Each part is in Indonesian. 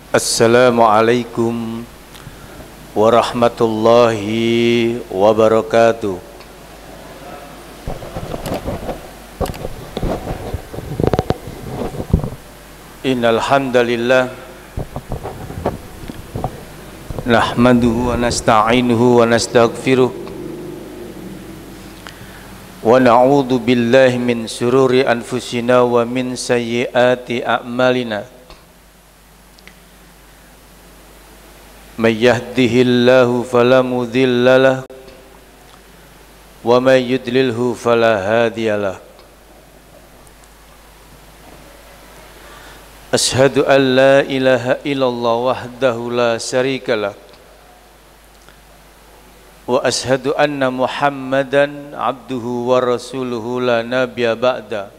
Assalamualaikum warahmatullahi wabarakatuh. Innal hamdalillah nahmaduhu wa nasta'inuhu wa nastaghfiruh wa na'udzu billahi min shururi anfusina wa min sayyiati a'malina. Man yahdihillahu fala mudilla lahu wa man yudlilhu fala hadiya lahu. Ashhadu an la ilaha illallah wahdahu la syarika lahu wa ashhadu anna Muhammadan abduhu wa rasuluhu la nabiyya ba'da.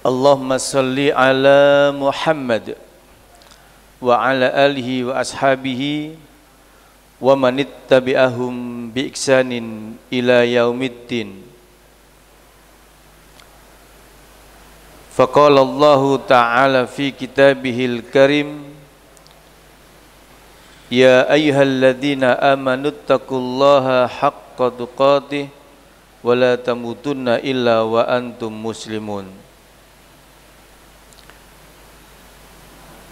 Allahumma salli ala Muhammad wa ala alihi wa ashabihi wa man ittabi'ahum bi ihsanin ila yaumiddin. Faqala Allah ta'ala fi kitabihil karim, ya ayyuhalladzina amanu taqullaha haqqa tuqatih wa la tamutunna illa wa antum muslimun.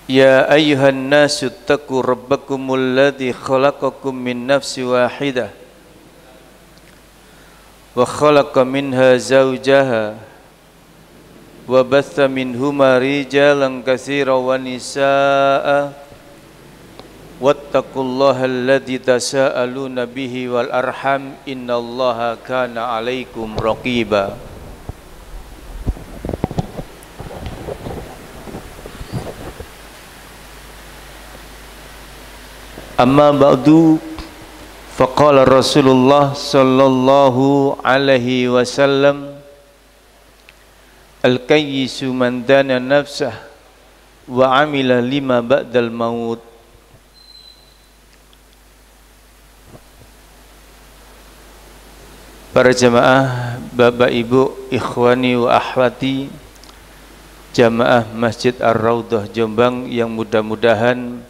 Ya ayyuhan nasu taqu rabbakumul ladzi khalaqakum min nafsin wahidah wa khalaqa minha zawjaha wa batha minhuma rijalan katsiran wa nisaa'a wattaqullaha alladzi tasaaluna bihi wal arham innallaha kana 'alaikum raqiba. Amma ba'du, faqala Rasulullah sallallahu alaihi wasallam, al-kayyisu man dana nafsah wa amila lima ba'dal maut. Para jamaah, bapak ibu, ikhwani wa akhwati, jamaah Masjid Ar-Raudhah Jombang yang mudah-mudahan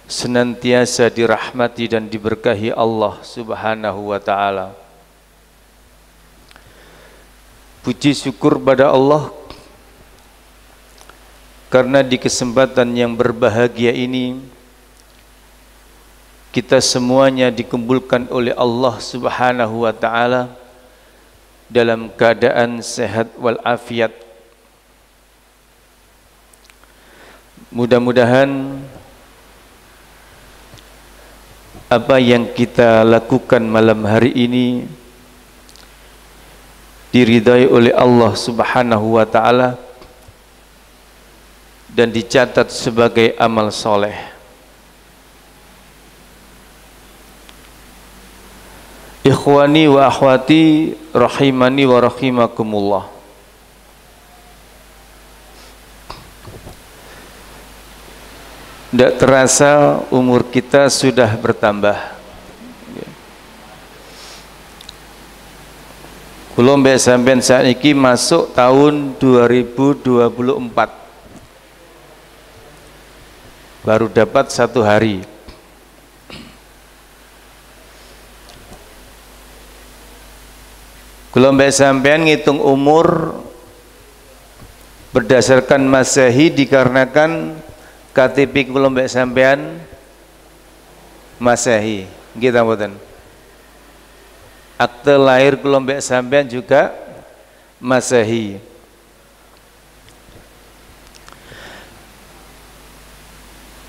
senantiasa dirahmati dan diberkahi Allah Subhanahu wa ta'ala. Puji syukur pada Allah karena di kesempatan yang berbahagia ini kita semuanya dikumpulkan oleh Allah Subhanahu wa ta'ala dalam keadaan sehat walafiat. Mudah-mudahan apa yang kita lakukan malam hari ini diridai oleh Allah Subhanahu wa ta'ala dan dicatat sebagai amal soleh. Ikhwani wa akhwati rahimani wa rahimakumullah. Tidak terasa umur kita sudah bertambah. Belum sampai saat ini masuk tahun 2024. Baru dapat 1 hari. Belum sampai ngitung umur berdasarkan Masehi dikarenakan KTP belum sampean Masehi, kita mboten. Akte lahir belum sampean juga Masehi.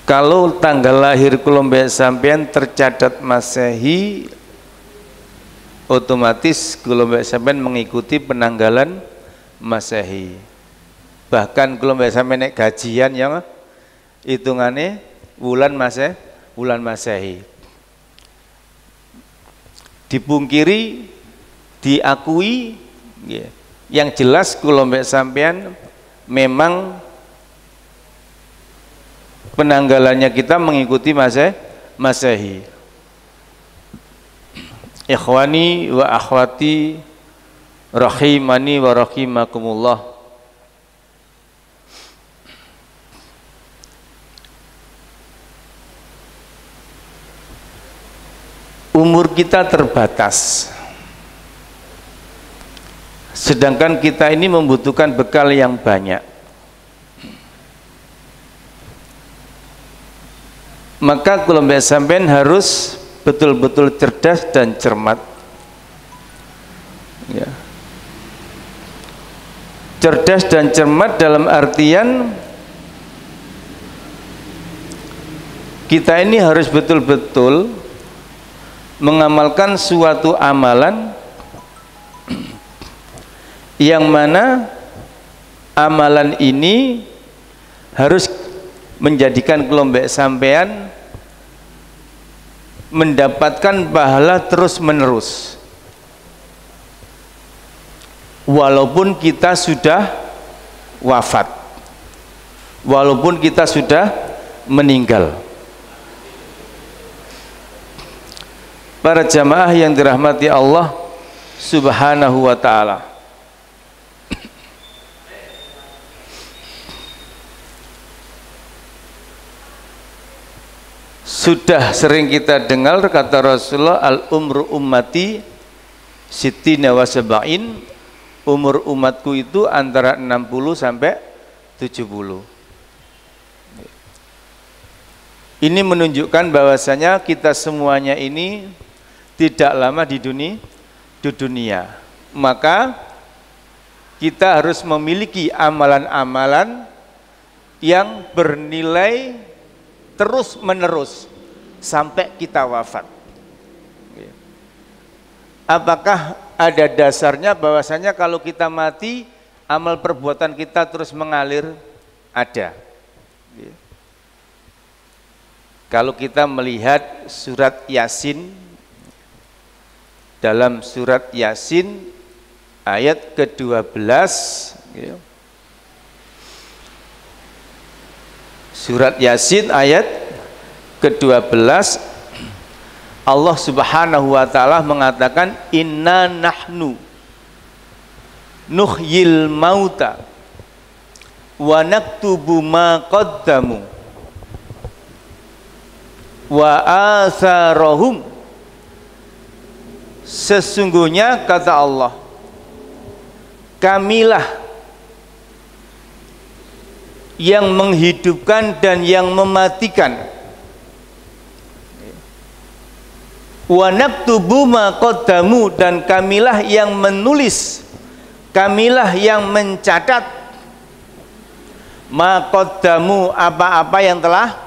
Kalau tanggal lahir belum sampean tercatat Masehi, otomatis belum sampean mengikuti penanggalan Masehi. Bahkan belum sampean naik gajian yang hitungannya bulan Masehi. Dipungkiri, diakui, yang jelas kalau sampean memang penanggalannya kita mengikuti Masehi. Ikhwani wa akhwati rahimani wa rahimakumullah. umur kita terbatas, sedangkan kita ini membutuhkan bekal yang banyak. Maka kula mbek sampean harus betul-betul cerdas dan cermat, ya. Cerdas dan cermat dalam artian kita ini harus betul-betul mengamalkan suatu amalan yang mana amalan ini harus menjadikan kelompok sampean mendapatkan pahala terus menerus walaupun kita sudah wafat, walaupun kita sudah meninggal. Para jamaah yang dirahmati Allah Subhanahu wa ta'ala, sudah sering kita dengar kata Rasulullah, al-umru ummati sittina wa sab'in, umur umatku itu antara 60 sampai 70. Ini menunjukkan bahwasanya kita semuanya ini tidak lama di dunia. Maka kita harus memiliki amalan-amalan yang bernilai terus menerus sampai kita wafat. Apakah ada dasarnya bahwasanya kalau kita mati amal perbuatan kita terus mengalir? Ada. Kalau kita melihat surat Yasin, dalam surat Yasin ayat ke-12, surat Yasin ayat ke-12, Allah Subhanahu wa ta'ala mengatakan, inna nahnu nuhyil mauta wa naktubu ma qaddamu wa atharahum. Sesungguhnya kata Allah, kamilah yang menghidupkan dan yang mematikan. Wa naktubu ma qaddamu, dan kamilah yang menulis, kamilah yang mencatat ma qaddamu, apa-apa yang telah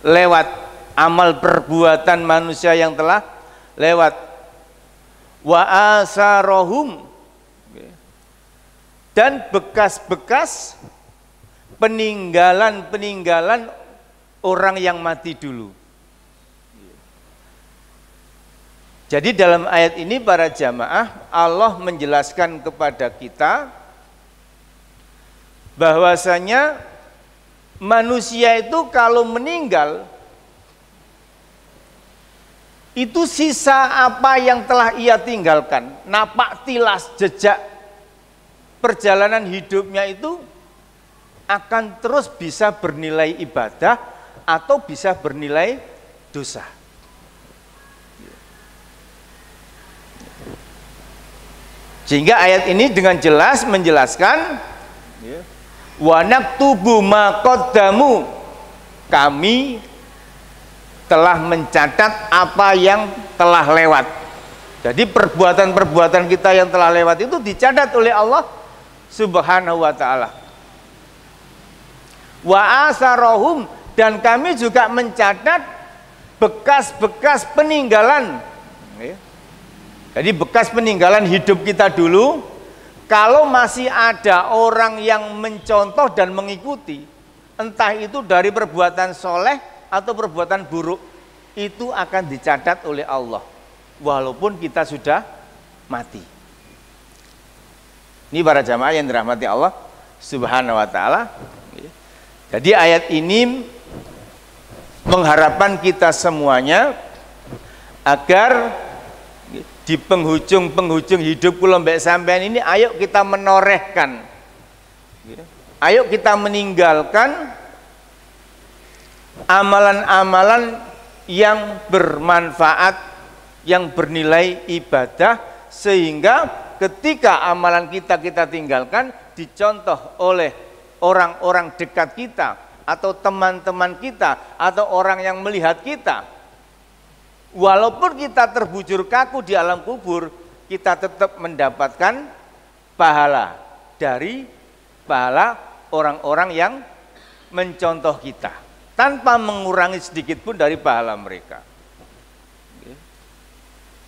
lewat, amal perbuatan manusia yang telah lewat. Wa asarahum, dan bekas-bekas peninggalan-peninggalan orang yang mati dulu. Jadi dalam ayat ini para jamaah, Allah menjelaskan kepada kita bahwasanya manusia itu kalau meninggal itu sisa apa yang telah ia tinggalkan, napak tilas jejak perjalanan hidupnya itu akan terus bisa bernilai ibadah atau bisa bernilai dosa. Sehingga ayat ini dengan jelas menjelaskan, wa naktubu ma qaddamu, kami telah mencatat apa yang telah lewat. Jadi perbuatan-perbuatan kita yang telah lewat itu dicatat oleh Allah Subhanahu wa ta'ala. Wa asarahum, dan kami juga mencatat bekas-bekas peninggalan. Jadi bekas peninggalan hidup kita dulu, kalau masih ada orang yang mencontoh dan mengikuti, entah itu dari perbuatan soleh atau perbuatan buruk, itu akan dicatat oleh Allah walaupun kita sudah mati. Ini para jamaah yang dirahmati Allah Subhanahu wa ta'ala. Jadi ayat ini mengharapkan kita semuanya agar di penghujung-penghujung hidup kula mbek sampean ini, ayo kita menorehkan, ayo kita meninggalkan amalan-amalan yang bermanfaat yang bernilai ibadah, sehingga ketika amalan kita tinggalkan, dicontoh oleh orang-orang dekat kita atau teman-teman kita atau orang yang melihat kita, walaupun kita terbujur kaku di alam kubur, kita tetap mendapatkan pahala dari pahala orang-orang yang mencontoh kita, tanpa mengurangi sedikit pun dari pahala mereka.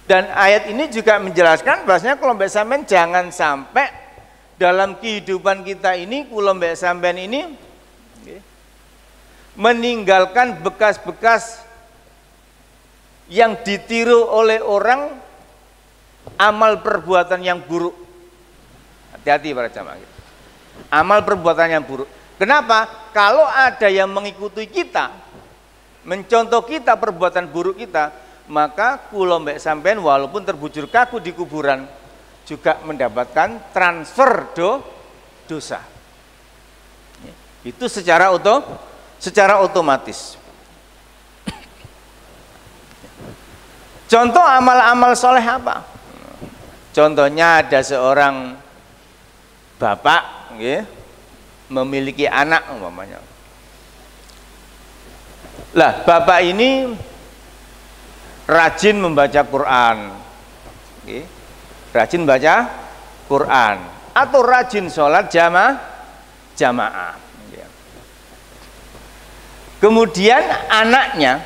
Dan ayat ini juga menjelaskan bahwasanya kalau mbak sampean jangan sampai dalam kehidupan kita ini, kalau mbak sampean ini meninggalkan bekas-bekas yang ditiru oleh orang, amal perbuatan yang buruk. Hati-hati para jamaah. Amal perbuatan yang buruk. Kenapa? Kalau ada yang mengikuti kita, mencontoh kita perbuatan buruk kita, maka kula mbek sampean walaupun terbujur kaku di kuburan juga mendapatkan transfer dosa. Itu secara otomatis. Contoh amal-amal soleh apa? Contohnya ada seorang bapak memiliki anak umpamanya. Lah, bapak ini rajin membaca Quran, rajin baca Quran, atau rajin sholat jamaah. Kemudian anaknya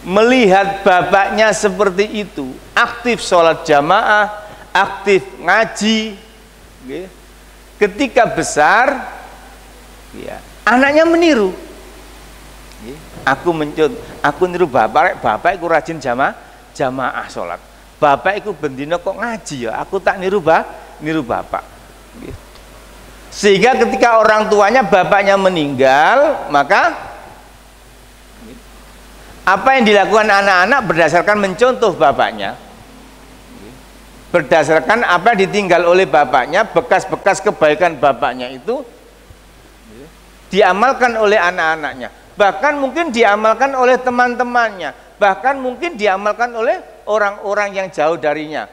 melihat bapaknya seperti itu, aktif sholat jamaah, aktif ngaji, ketika besar, anaknya meniru. Aku niru bapak iku rajin jamaah sholat. Bapak iku bendino kok ngaji ya, aku tak niru bapak. Sehingga ketika orang tuanya, bapaknya meninggal, maka apa yang dilakukan anak-anak berdasarkan mencontoh bapaknya, berdasarkan apa yang ditinggal oleh bapaknya, bekas-bekas kebaikan bapaknya itu diamalkan oleh anak-anaknya. Bahkan mungkin diamalkan oleh teman-temannya, bahkan mungkin diamalkan oleh orang-orang yang jauh darinya,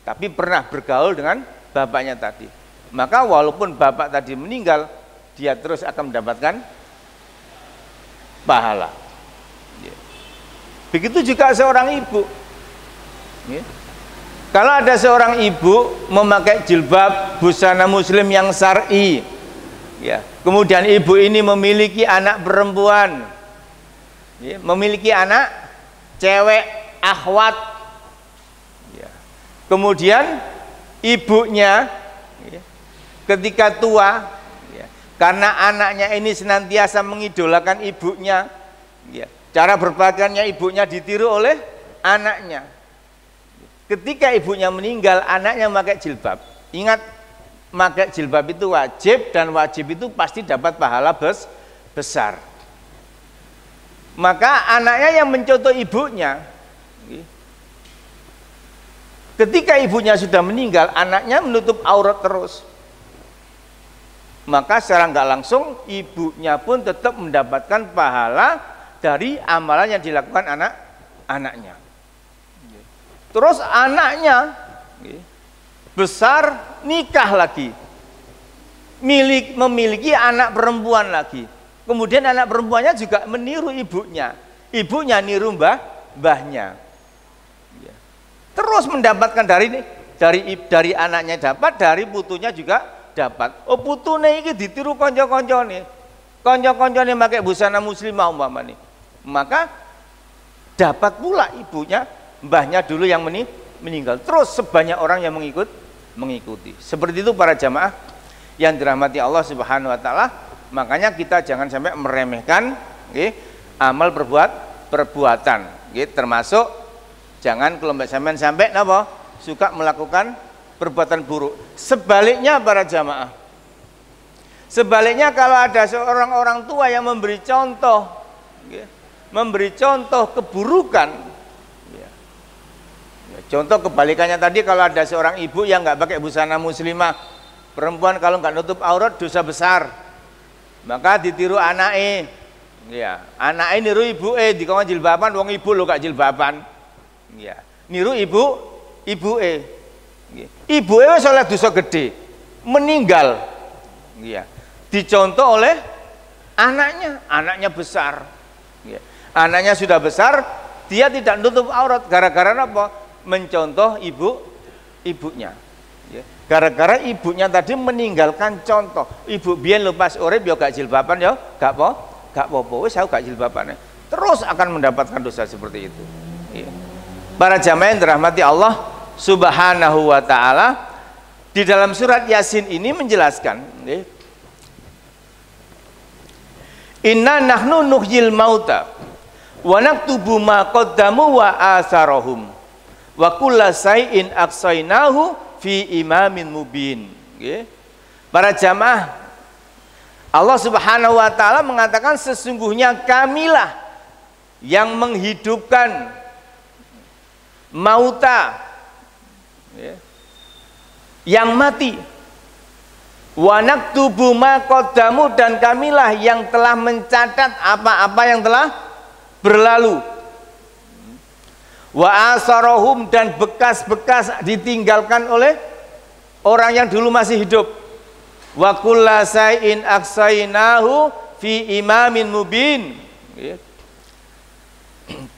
tapi pernah bergaul dengan bapaknya tadi. Maka walaupun bapak tadi meninggal, dia terus akan mendapatkan pahala. Begitu juga seorang ibu. Kalau ada seorang ibu memakai jilbab busana muslim yang syar'i, kemudian ibu ini memiliki anak perempuan, memiliki anak cewek akhwat, kemudian ibunya ketika tua, karena anaknya ini senantiasa mengidolakan ibunya, cara berpakaiannya ibunya ditiru oleh anaknya. Ketika ibunya meninggal, anaknya memakai jilbab. Ingat, memakai jilbab itu wajib, dan wajib itu pasti dapat pahala besar. Maka anaknya yang mencontoh ibunya, ketika ibunya sudah meninggal, anaknya menutup aurat terus. Maka secara nggak langsung ibunya pun tetap mendapatkan pahala dari amalan yang dilakukan anaknya. Terus anaknya besar, nikah lagi, memiliki anak perempuan lagi. Kemudian anak perempuannya juga meniru ibunya niru mbahnya. Terus mendapatkan dari anaknya dapat, dari putunya juga dapat. Oh, putune iki ditiru kanca-kancane. Kanca-kancane pakai busana muslimah umpamane. Maka dapat pula ibunya, mbahnya dulu yang meninggal. Terus sebanyak orang yang mengikuti. Seperti itu para jamaah yang dirahmati Allah Subhanahu wa taala. Makanya kita jangan sampai meremehkan amal perbuatan, termasuk jangan kelompok sampai suka melakukan perbuatan buruk. Sebaliknya para jamaah, sebaliknya kalau ada seorang orang tua yang memberi contoh keburukan, contoh kebalikannya tadi, kalau ada seorang ibu yang nggak pakai busana muslimah, perempuan kalau nggak nutup aurat dosa besar, maka ditiru anaknya, Ya, anak ini niru ibu dikon jilbaban, wong ibu lo gak jilbaban. Ya, niru ibu wis oleh dosa gede, meninggal. Ya, dicontoh oleh anaknya besar. Ya, anaknya sudah besar, dia tidak nutup aurat gara-gara apa? Mencontoh ibunya. Ya, gara-gara ibunya tadi meninggalkan contoh. Ibu biyen lho pas urip ya gak jilbaban ya, gak apa-apa, wis aku gak jilbaban. Terus akan mendapatkan dosa seperti itu. Ya. Para jamaah yang dirahmati Allah Subhanahu wa taala, di dalam surat Yasin ini menjelaskan, ya, inna nahnu nuhyil mauta wa naktubu ma qaddamu wa asarahum wa kulla shay'in aqsainahu fi imamin mubin. Ya. Para jamaah, Allah Subhanahu wa taala mengatakan sesungguhnya kamilah yang menghidupkan mauta, ya, yang mati, wa naktubu ma qaddamu, dan kamilah yang telah mencatat apa-apa yang telah berlalu, wa asarahum, dan bekas-bekas ditinggalkan oleh orang yang dulu masih hidup, wa kulla shay'in aqsainahu fi imamin mubin,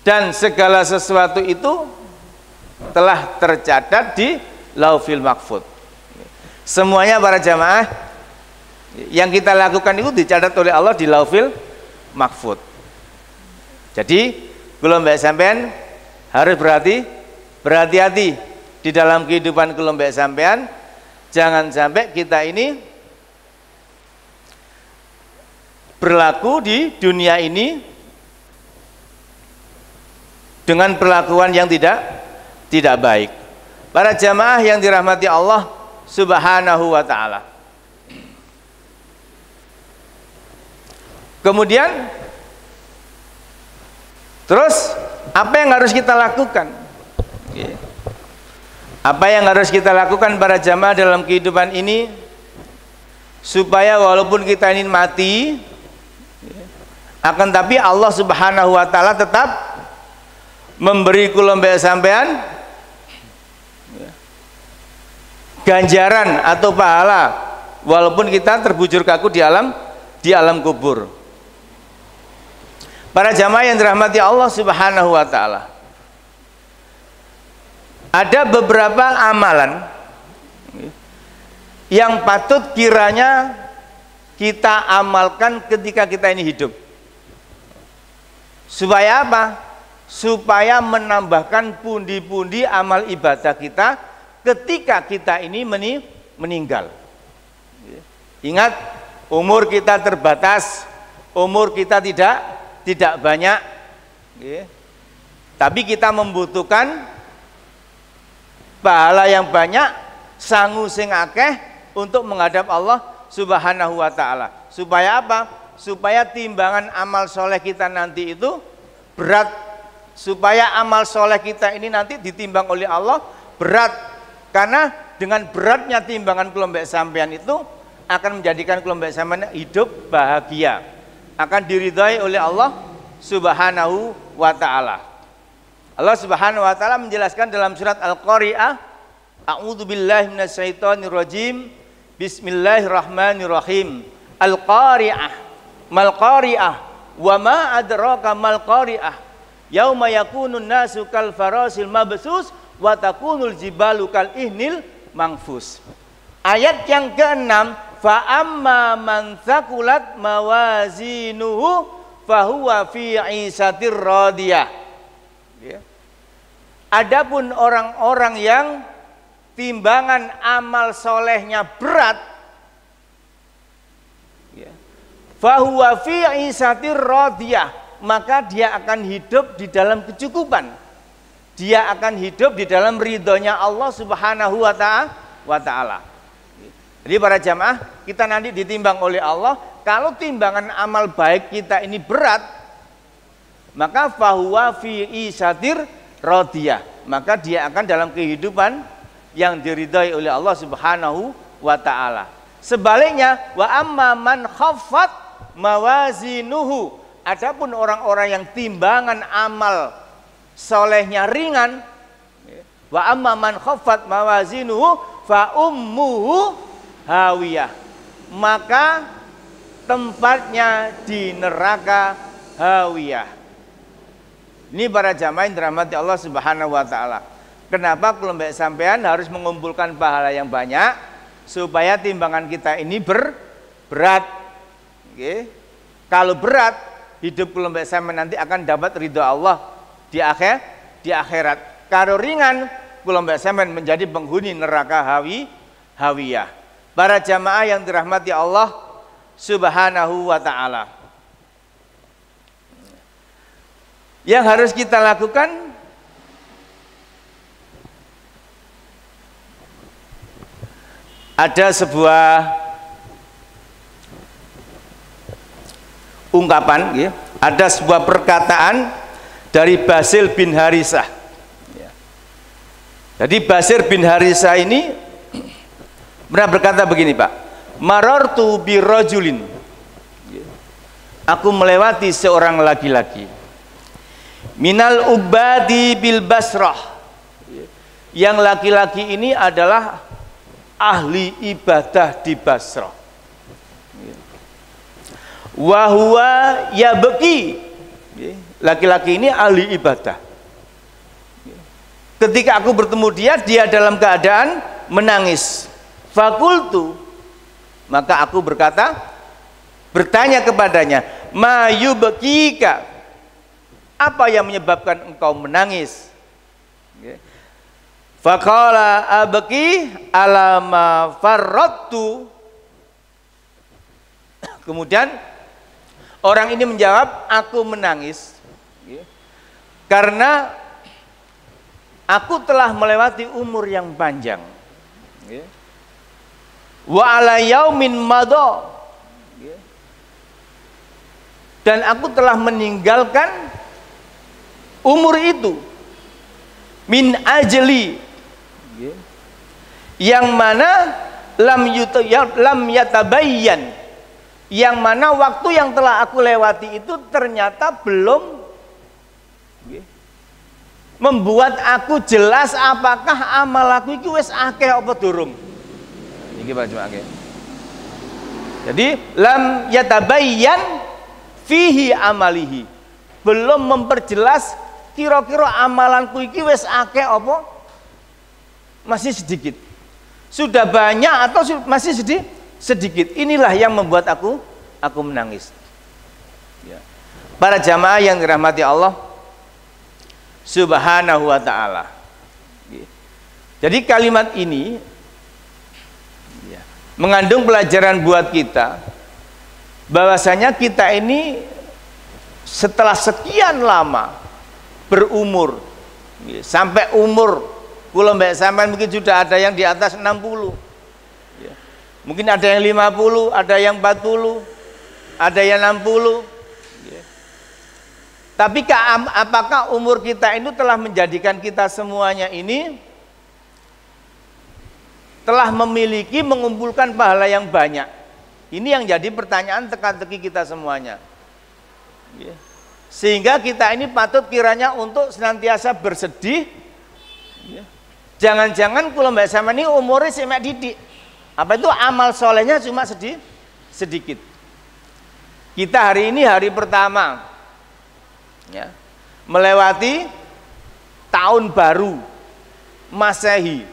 dan segala sesuatu itu telah tercatat di Lauhil Mahfuz. Semuanya para jamaah yang kita lakukan itu dicatat oleh Allah di Lauhil Mahfuz. Jadi kelompok sampean harus berhati-hati di dalam kehidupan kelompok sampean. Jangan sampai kita ini berlaku di dunia ini dengan perlakuan yang tidak baik. Para jamaah yang dirahmati Allah Subhanahu wa taala. Kemudian terus apa yang harus kita lakukan? Apa yang harus kita lakukan para jamaah dalam kehidupan ini supaya walaupun kita ini mati, akan tapi Allah Subhanahu wa taala tetap memberi kula mbek sampean ganjaran atau pahala walaupun kita terbujur kaku di alam kubur. Para jamaah yang dirahmati Allah Subhanahu wa taala, ada beberapa amalan yang patut kiranya kita amalkan ketika kita ini hidup. Supaya apa? Supaya menambahkan pundi-pundi amal ibadah kita ketika kita ini meninggal. Ingat, umur kita terbatas, umur kita tidak banyak, tapi kita membutuhkan pahala yang banyak, sangu sing akeh untuk menghadap Allah Subhanahu wa taala. Supaya apa? Supaya timbangan amal soleh kita nanti itu berat, supaya amal soleh kita ini nanti ditimbang oleh Allah berat, karena dengan beratnya timbangan kelompok sampean itu akan menjadikan kelompok sampean hidup bahagia, akan diridhai oleh Allah Subhanahu wa taala. Allah Subhanahu wa taala menjelaskan dalam surat Al-Qari'ah, a'udzubillahi minasyaitonirrajim, bismillahirrahmanirrahim. Al-Qari'ah, mal qari'ah, wa ma adraka mal qari'ah, yauma yakunun nasu kal farasil mabsus wa takunul jibalu kal ihnil mangfus. Ayat yang ke-6, fa amma man thaqulat mawazinuhu fahuwa fi 'isatir radiyah. Adapun orang-orang yang timbangan amal solehnya berat, fahuwa fi 'isatir radiyah, maka dia akan hidup di dalam kecukupan, dia akan hidup di dalam ridhonya Allah Subhanahu wa ta'ala. Jadi para jamaah, kita nanti ditimbang oleh Allah. Kalau timbangan amal baik kita ini berat, maka fahuwa fi 'isatir radiyah, maka dia akan dalam kehidupan yang diridhai oleh Allah Subhanahu wa ta'ala. Sebaliknya, wa amma man khaffat mawazinuhu Adapun orang-orang yang timbangan amal solehnya ringan, wa amma man khaffat mawazinuhu fa ummuhu hawiyah, maka tempatnya di neraka hawiyah. Ini para jamaah yang dirahmati Allah Subhanahu wa taala. Kenapa kelompok sampean harus mengumpulkan pahala yang banyak supaya timbangan kita ini berat. Oke. Kalau berat, hidup kelompok sampean nanti akan dapat ridho Allah di akhirat. Kalau ringan, kelompok sampean menjadi penghuni neraka hawiyah. Para jamaah yang dirahmati Allah Subhanahu wa taala. Yang harus kita lakukan ada sebuah ungkapan, ya, ada sebuah perkataan dari Basir bin Harisah. Jadi Basir bin Harisah ini pernah berkata begini, Pak, marartu bi rajulin, aku melewati seorang laki-laki, minal ubadi bil Basrah, yang laki-laki ini adalah ahli ibadah di Basrah. Wa huwa yabki, laki-laki ini ahli ibadah. Ketika aku bertemu dia dalam keadaan menangis. Fakultu, maka aku bertanya kepadanya, ma yubkika, apa yang menyebabkan engkau menangis? Faqala abki ala ma farrattu. Kemudian orang ini menjawab, aku menangis karena aku telah melewati umur yang panjang. Wa ala yaumin madha, dan aku telah meninggalkan umur itu min ajli, yang mana lam yatabayyan, yang mana waktu yang telah aku lewati itu ternyata belum membuat aku jelas apakah amal aku itu wis akeh apa durung. Iki Pak Juake. Jadi lam yatabayyan fihi amalihi, belum memperjelas kira-kira amalanku iki wis akeh apa masih sedikit, sudah banyak atau masih sedikit. Inilah yang membuat aku menangis. Ya. Para jamaah yang dirahmati Allah Subhanahu wa ta'ala. Jadi kalimat ini mengandung pelajaran buat kita, bahwasanya kita ini setelah sekian lama berumur, sampai umur kula mbak sampean mungkin sudah ada yang di atas 60, mungkin ada yang 50, ada yang 40, ada yang 60. Tapi apakah umur kita itu telah menjadikan kita semuanya ini telah memiliki, mengumpulkan pahala yang banyak? Ini yang jadi pertanyaan teka-teki kita semuanya. Sehingga kita ini patut kiranya untuk senantiasa bersedih. Jangan-jangan kula mbak sama ini umurnya semek didik, apa itu amal solehnya cuma sedikit. Kita hari ini hari pertama, ya, melewati tahun baru Masehi.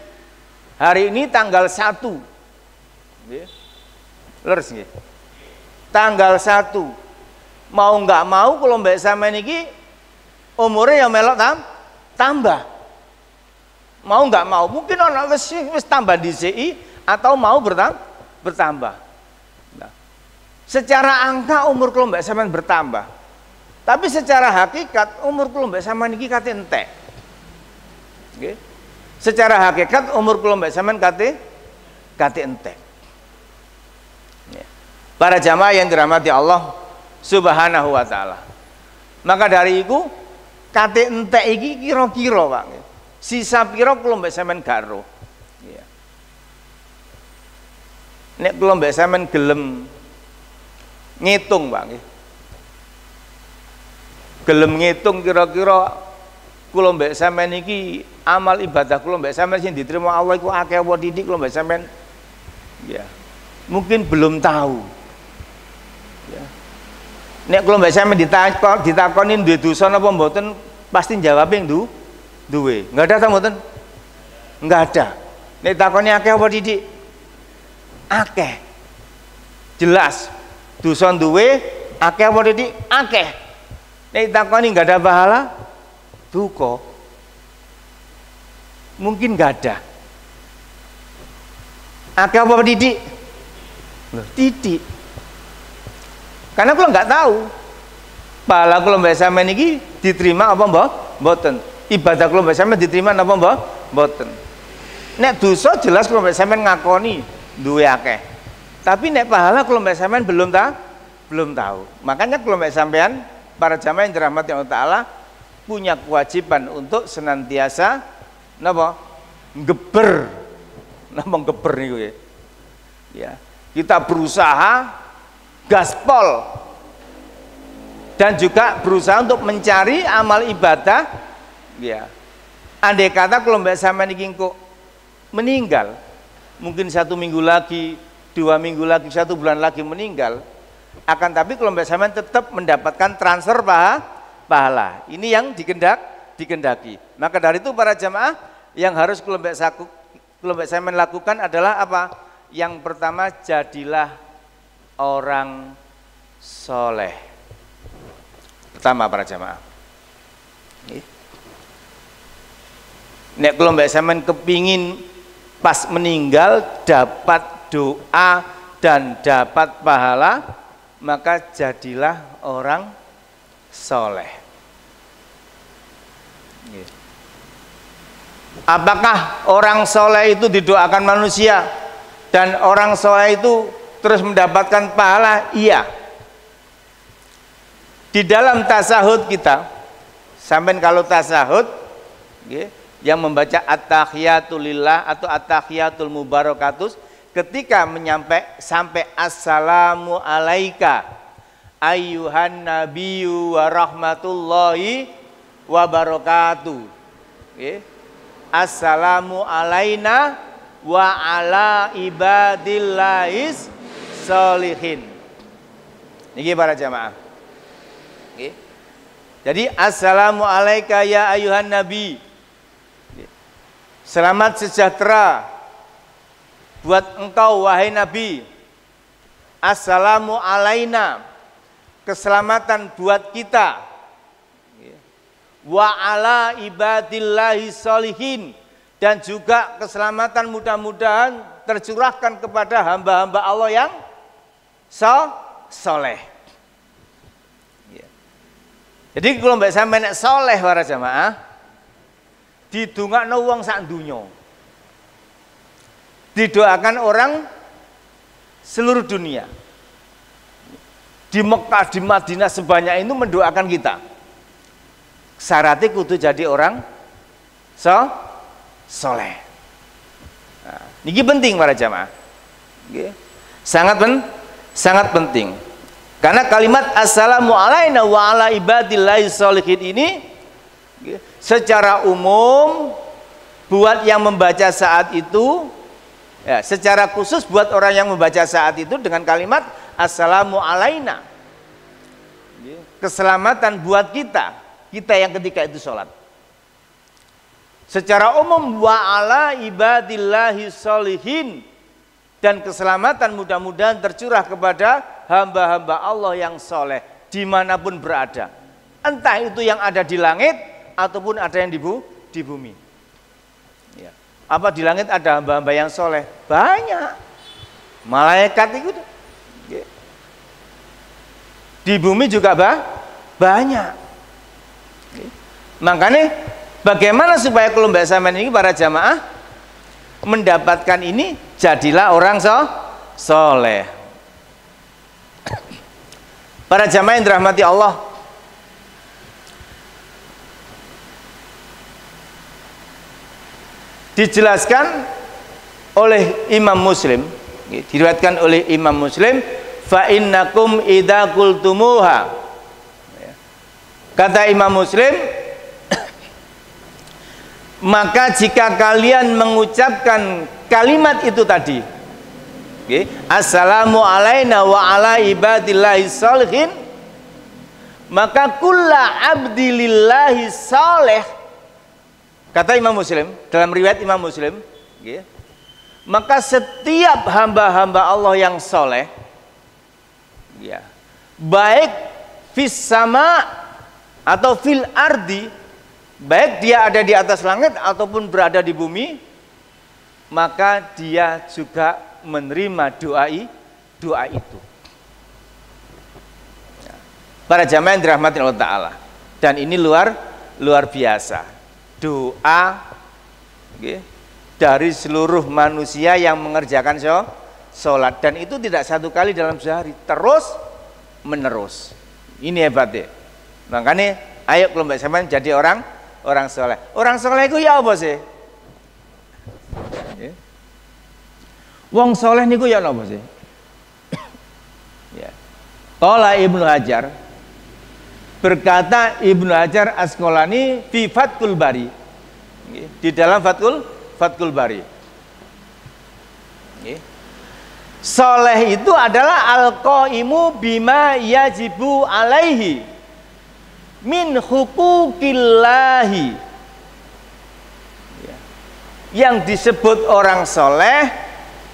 Hari ini tanggal 1, leres nggih, tanggal 1. Mau nggak mau kalau mbak sama ini umurnya yang melok tambah. Mau nggak mau, mungkin orang wis tambah di CI atau mau bertambah. Nah, secara angka umur kelompok sampean bertambah, tapi secara hakikat umur kelompok sampean iki kate entek. Okay. Secara hakikat umur kelompok sampean kate entek. Para jamaah yang dirahmati Allah Subhanahu wa ta'ala, maka dari itu kate entek iki kira-kira Pak, sisa piro kula mbek sampean garo. Iya. Nek kula mbek sampean gelem ngitung, Pak nggih. gelem ngitung kira-kira kula mbek sampean iki amal ibadah kula mbek sampean sing diterima Allah iku akeh apa titik kula mbek sampean ya mungkin belum tahu ya. Nek kula mbek sampean ditakoni duwe dosa napa mboten pasti jawabnya duwe. Enggak ada ta mboten? Enggak ada. Nek takoni akeh apa titik? Akeh. Jelas. Dosa duwe akeh apa titik? Akeh. Nek takoni enggak ada pahala? Duka. Mungkin enggak ada. Akeh apa titik? Loh, titik. Karena kula enggak tahu. Pahala kula mbek sampean iki diterima apa mboten? Ibadah kula mbek sampean diterima apa mboten? Nek dosa jelas kula mbek sampean ngakoni duwe akeh. Tapi nek pahala kula mbek sampean belum tahu. Makanya kula mbek sampean para jamaah yang dirahmati Allah Taala punya kewajiban untuk senantiasa napa? Geber. Napa geber niku ya? Ya. Kita berusaha gaspol dan juga berusaha untuk mencari amal ibadah ya. Andai kata kalau mbak sampean iki kok meninggal mungkin 1 minggu lagi 2 minggu lagi 1 bulan lagi meninggal akan tapi kalau mbak sampean tetap mendapatkan transfer pahala ini yang dikendaki. Maka dari itu para jamaah yang harus kalau mbak sampean lakukan adalah apa? Yang pertama jadilah orang soleh. Pertama para jamaah. Nek kalau mbak sampean kepingin pas meninggal dapat doa dan dapat pahala, maka jadilah orang soleh. Apakah orang soleh itu didoakan manusia dan orang soleh itu terus mendapatkan pahala? Iya. Di dalam tasahud kita, sampai kalau tasahud yang membaca at-tahiyatul lillah atau at-tahiyatul mubarakatus, ketika sampai assalamu alaika ayyuhan nabiyyu wa rahmatullahi wa barakatuh. Assalamu alaina wa ala ibadillahis sholihin. Niki para jamaah. Jadi assalamu alaika ya ayuhan nabi. Selamat sejahtera buat engkau wahai nabi. Assalamu alaina, keselamatan buat kita. Wa ala ibadillahi sholihin, dan juga keselamatan mudah-mudahan tercurahkan kepada hamba-hamba Allah yang soleh. Jadi kalau mbak sampeyan nek soleh para jamaah didongakno wong sak donya. Didoakan orang seluruh dunia. Di Mekah, di Madinah sebanyak itu mendoakan kita. Syaratnya kudu jadi orang soleh. Nah, ini penting para jamaah. Sangat penting. Karena kalimat assalamu alaina wa ala ibadillahi sholihin ini secara umum buat yang membaca saat itu ya, secara khusus buat orang yang membaca saat itu dengan kalimat assalamu alaina, keselamatan buat kita yang ketika itu sholat. Secara umum wa ala ibadillahi sholihin, dan keselamatan mudah-mudahan tercurah kepada hamba-hamba Allah yang soleh dimanapun berada, entah itu yang ada di langit ataupun ada yang di bumi ya. Apa di langit ada hamba-hamba yang soleh? Banyak. Malaikat itu ya. Di bumi juga banyak ya. Makanya bagaimana supaya kalau mbak sampean ini para jamaah mendapatkan ini, jadilah orang soleh. Para jamaah yang dirahmati Allah, dijelaskan oleh Imam Muslim, diriwayatkan oleh Imam Muslim, fa innakum idza qultumuha, Kata Imam Muslim, maka jika kalian mengucapkan kalimat itu tadi, okay, assalamu alaina wa ala ibadillahi sholihin, maka kulla abdilillahi sholeh, kata Imam Muslim dalam riwayat Imam Muslim, okay, maka setiap hamba-hamba Allah yang soleh, ya, baik fis sama atau fil ardi, baik dia ada di atas langit ataupun berada di bumi, maka dia juga menerima doa itu. Para jamaah yang dirahmati Allah Ta'ala, dan ini luar biasa doa, okay, dari seluruh manusia yang mengerjakan sholat, dan itu tidak satu kali dalam sehari, terus menerus. Ini hebatnya. Makanya ayo kelompok sampean jadi orang soleh. Orang soleh itu ya apa sih? Wong soleh niku ya apa sih? Ya. Qala Ibnu Hajar, berkata Ibnu Hajar Asqalani fi Fathul Bari, di dalam Fathul Bari. Soleh itu adalah al-qaimu bima yajibu alaihi min hukukillahi. Yang disebut orang soleh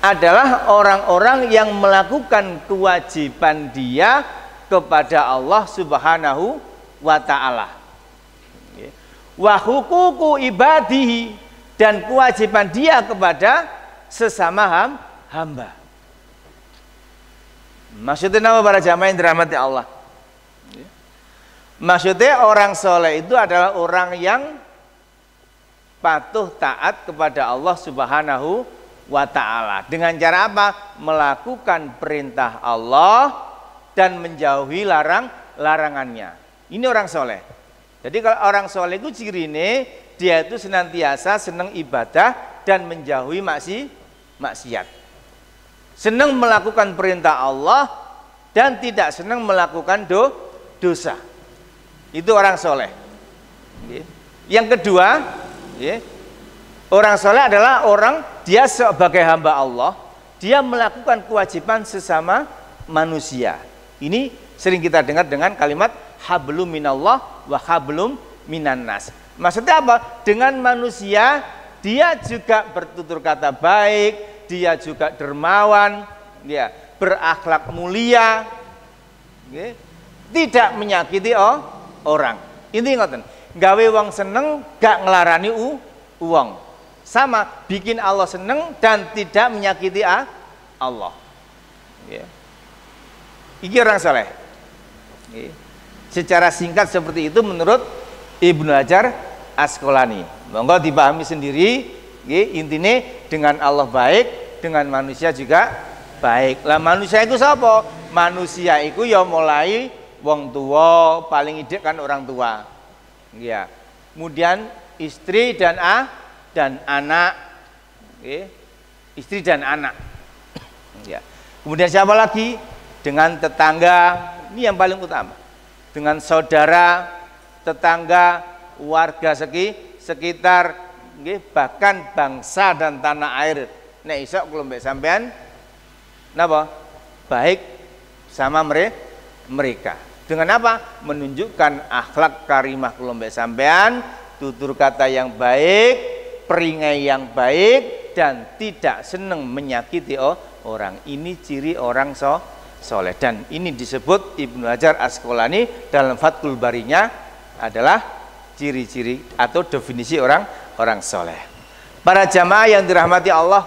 adalah orang-orang yang melakukan kewajiban dia kepada Allah Subhanahu wa ta'ala, wa hukuku ibadihi, dan kewajiban dia kepada sesama hamba. Maksudnya apa para jamaah yang dirahmati Allah? Maksudnya orang soleh itu adalah orang yang patuh taat kepada Allah Subhanahu wa ta'ala. Dengan cara apa? Melakukan perintah Allah dan menjauhi larangannya. Ini orang soleh. Jadi kalau orang soleh itu ciri ini, dia itu senantiasa senang ibadah dan menjauhi maksiat. Senang melakukan perintah Allah dan tidak senang melakukan dosa. Itu orang soleh. Yang kedua, orang soleh adalah orang dia sebagai hamba Allah, dia melakukan kewajiban sesama manusia. Ini sering kita dengar dengan kalimat hablum minallah wa hablum minannas. Maksudnya apa? Dengan manusia dia juga bertutur kata baik, dia juga dermawan, dia berakhlak mulia, tidak menyakiti orang. Ini ngoten, gawe wong seneng gak ngelarani uang. Sama bikin Allah seneng dan tidak menyakiti Allah. Ini orang soleh. Secara singkat seperti itu menurut Ibnu Hajar Asqalani. Monggo dipahami sendiri. Intinya dengan Allah baik, dengan manusia juga baik. Lah manusia itu siapa? Manusia itu ya mulai wong tua, paling ide kan orang tua. Ya. Kemudian istri dan anak. Istri dan anak. Ya. Kemudian siapa lagi? Dengan tetangga, ini yang paling utama. Dengan saudara, tetangga, warga sekitar, bahkan bangsa dan tanah air. Nek iso kula mbek sampean napa? Baik sama mereka. Dengan apa? Menunjukkan akhlak karimah kula mbek sampean, tutur kata yang baik, peringai yang baik, dan tidak senang menyakiti orang. Ini ciri orang soleh, dan ini disebut Ibnu Hajar Asqalani dalam Fathul Barinya adalah ciri-ciri atau definisi orang soleh. Para jamaah yang dirahmati Allah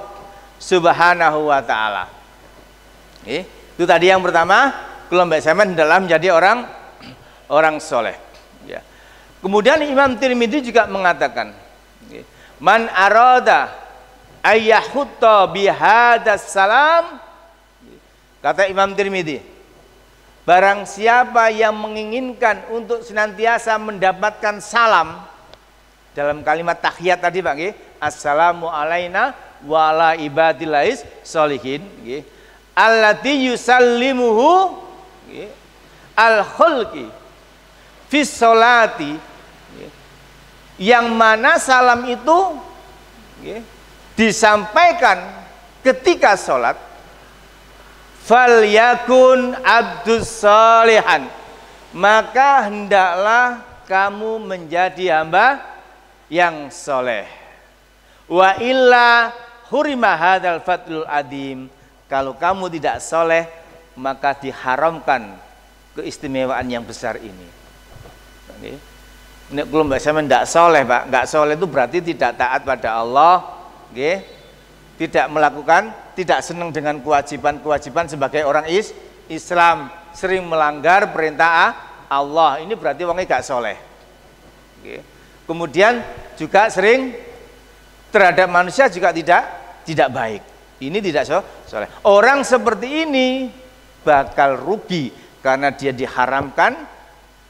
Subhanahu wa ta'ala, itu tadi yang pertama, kelompok sampean dalam menjadi orang soleh. Ya. Kemudian Imam Tirmidzi juga mengatakan, man arada ayyahutta bihadas salam, kata Imam Tirmidzi, barang siapa yang menginginkan untuk senantiasa mendapatkan salam dalam kalimat tahiyat tadi Pak, assalamu alaina wa ala ibadillahis sholihin, allati yusallimuhu al-khulqi fis sholati, yang mana salam itu disampaikan ketika sholat, fal yakun abdus sholihan, maka hendaklah kamu menjadi hamba yang soleh. Wa illa hurima hadzal fadlul adim, kalau kamu tidak soleh maka diharamkan keistimewaan yang besar ini. Nek kula mbak sampean ndak soleh, Pak. Ndak soleh itu berarti tidak taat pada Allah, nggih. Tidak melakukan, tidak senang dengan kewajiban-kewajiban sebagai orang Islam, sering melanggar perintah Allah. Ini berarti wongnya gak soleh. Nggih. Kemudian juga sering terhadap manusia juga tidak baik. Ini tidak soleh. Orang seperti ini bakal rugi karena dia diharamkan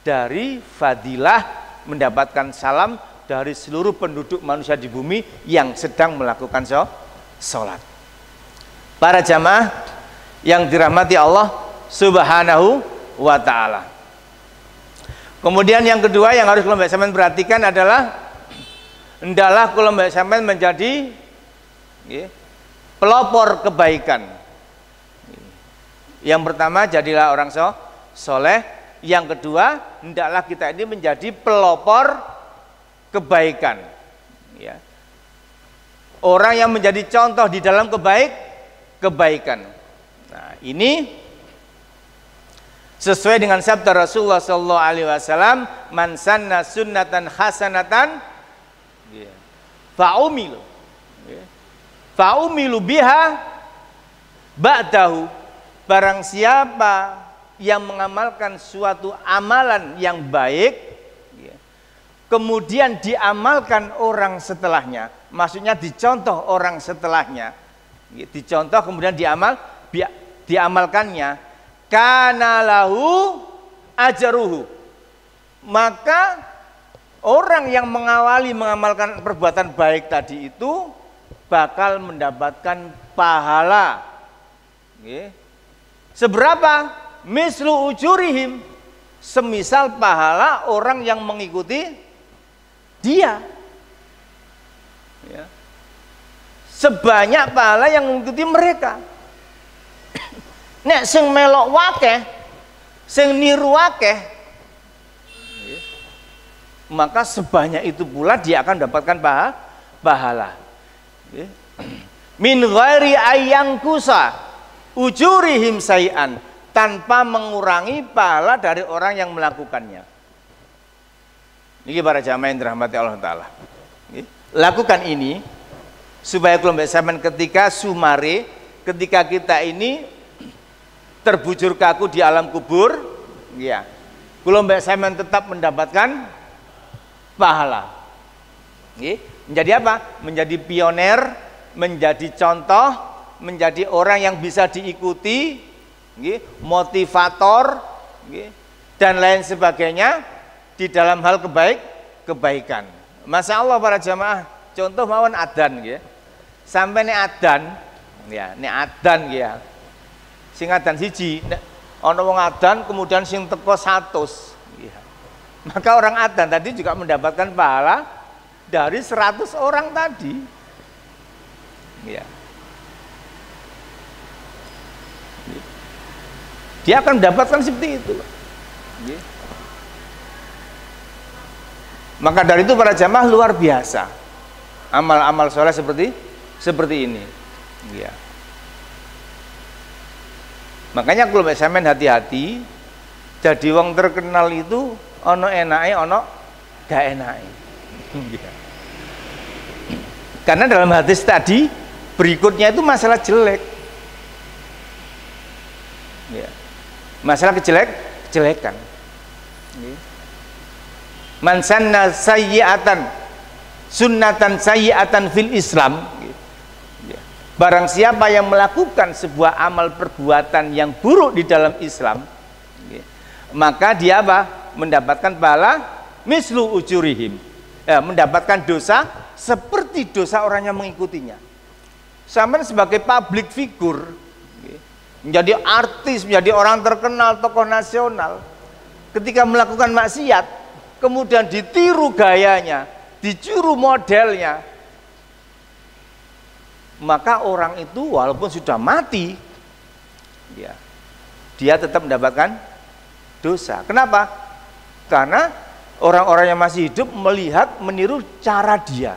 dari fadilah mendapatkan salam dari seluruh penduduk manusia di bumi yang sedang melakukan sholat. Para jamaah yang dirahmati Allah Subhanahu wa ta'ala. Kemudian yang kedua yang harus kula sampeyan perhatikan adalah hendaklah kula sampeyan menjadi pelopor kebaikan. Yang pertama, jadilah orang soleh. Yang kedua, hendaklah kita ini menjadi pelopor kebaikan. Ya. Orang yang menjadi contoh di dalam kebaikan. Nah, ini sesuai dengan sabda Rasulullah SAW, man sanna sunnatan hasanatan fa'umilu biha ba'dahu, barang siapa yang mengamalkan suatu amalan yang baik kemudian diamalkan orang setelahnya, maksudnya dicontoh orang setelahnya, dicontoh kemudian diamalkannya, kana lahu ajruhu, maka orang yang mengamalkan perbuatan baik tadi itu bakal mendapatkan pahala. Seberapa? Mislu ujurihim, semisal pahala orang yang mengikuti dia. Ya. Sebanyak pahala yang mengikuti mereka. Nek sing melok wakeh, sing niru wakeh, maka sebanyak itu pula dia akan mendapatkan pahala. Min ghairi ayyangkusa ujurihim sayan, tanpa mengurangi pahala dari orang yang melakukannya. Ini para jamaah yang dirahmati Allah Ta'ala. Lakukan ini supaya kelompok sampean ketika sumare, ketika kita ini terbujur kaku di alam kubur, ya, kelompok sampean tetap mendapatkan pahala. Menjadi apa? Menjadi pioner, menjadi contoh, menjadi orang yang bisa diikuti, motivator dan lain sebagainya di dalam hal kebaikan. Masya Allah para jamaah, contoh mawon adan, sampai ini adan, ya, ini adan, ya, sing adan siji, ono wong adan kemudian sing teko 100, ya. Maka orang adan tadi juga mendapatkan pahala dari 100 orang tadi, ya. Dia akan mendapatkan seperti itu. Maka dari itu para jamaah luar biasa amal-amal soleh seperti ini. Ya. Makanya kalau sampean hati-hati, jadi wong terkenal itu ono enake, ono gak enake. Ya. Karena dalam hadis tadi berikutnya itu masalah jelek. Ya. Masalah kejelekan. Man sanna sayyi'atan sunnatan sayyi'atan fil Islam. Barang siapa yang melakukan sebuah amal perbuatan yang buruk di dalam Islam, maka dia apa? Mendapatkan pahala mislu ujurihim. Mendapatkan dosa seperti dosa orang yang mengikutinya. Sampai sebagai public figure, menjadi artis, menjadi orang terkenal, tokoh nasional, ketika melakukan maksiat, kemudian ditiru gayanya, dicuru modelnya, maka orang itu walaupun sudah mati, dia tetap mendapatkan dosa. Kenapa? Karena orang-orang yang masih hidup melihat, meniru cara dia.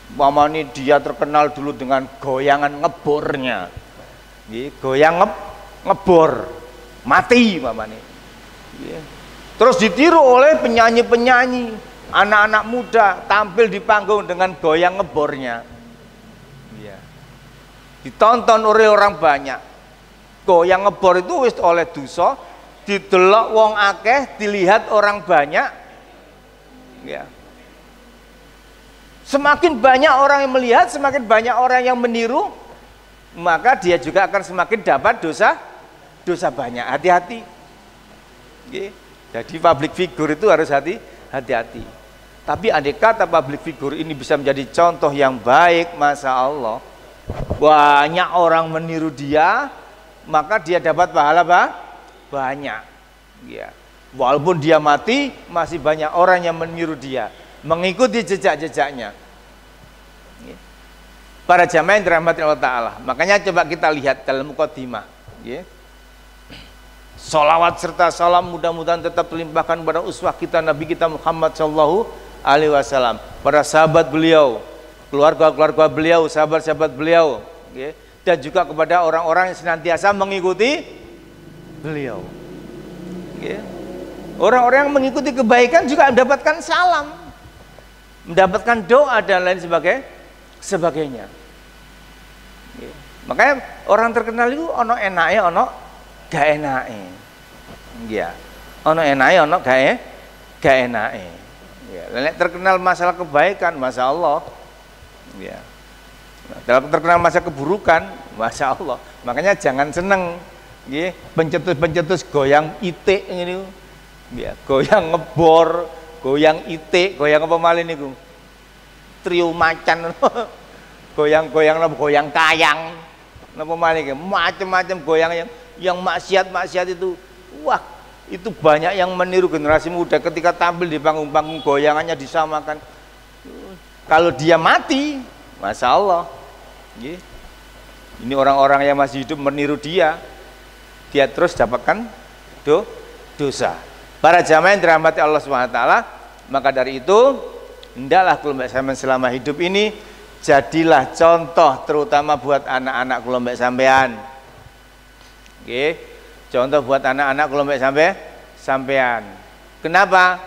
Mama ini dia terkenal dulu dengan goyangan ngebornya, goyang ngebor, mati mama ini. Terus ditiru oleh penyanyi-penyanyi, anak-anak muda tampil di panggung dengan goyang ngebornya. Ditonton oleh orang banyak. Goyang ngebor itu wis oleh dosa, didelok wong akeh, dilihat orang banyak. Semakin banyak orang yang melihat, semakin banyak orang yang meniru, maka dia juga akan semakin dapat dosa banyak. Hati-hati. Jadi public figure itu harus hati-hati. Tapi andai kata public figure ini bisa menjadi contoh yang baik, masya Allah, banyak orang meniru dia, maka dia dapat pahala banyak. Walaupun dia mati, masih banyak orang yang meniru dia, mengikuti jejak-jejaknya. Para jamaah yang dirahmati Allah Ta'ala, makanya coba kita lihat dalam mukadimah. Salawat serta salam mudah-mudahan tetap terlimpahkan kepada uswah kita, Nabi kita Muhammad Sallallahu Alaihi Wasallam, para sahabat beliau, keluarga-keluarga beliau, sahabat-sahabat beliau, dan juga kepada orang-orang yang senantiasa mengikuti beliau. Orang-orang yang mengikuti kebaikan juga mendapatkan salam, mendapatkan doa dan lain sebagainya. Makanya orang terkenal itu ono enake, ono gak enake. Ono enake, ono gak enake. Nek terkenal masalah kebaikan, masya Allah. Dalam terkenal masa keburukan, masya Allah. Makanya jangan seneng, pencetus-pencetus goyang itik ini, goyang ngebor, goyang itik, goyang apa malih niku, trio macan, goyang kayang, apa malih, macam-macam goyang yang maksiat itu, wah. Itu banyak yang meniru generasi muda ketika tampil di panggung-panggung, goyangannya disamakan. Kalau dia mati, masya Allah, ini orang-orang yang masih hidup meniru dia terus dapatkan dosa. Para jamaah yang dirahmati Allah SWT, maka dari itu hendaklah kelompok sampean selama hidup ini jadilah contoh terutama buat anak-anak kelompok sampean. Contoh buat anak-anak kelompok sampean. Kenapa?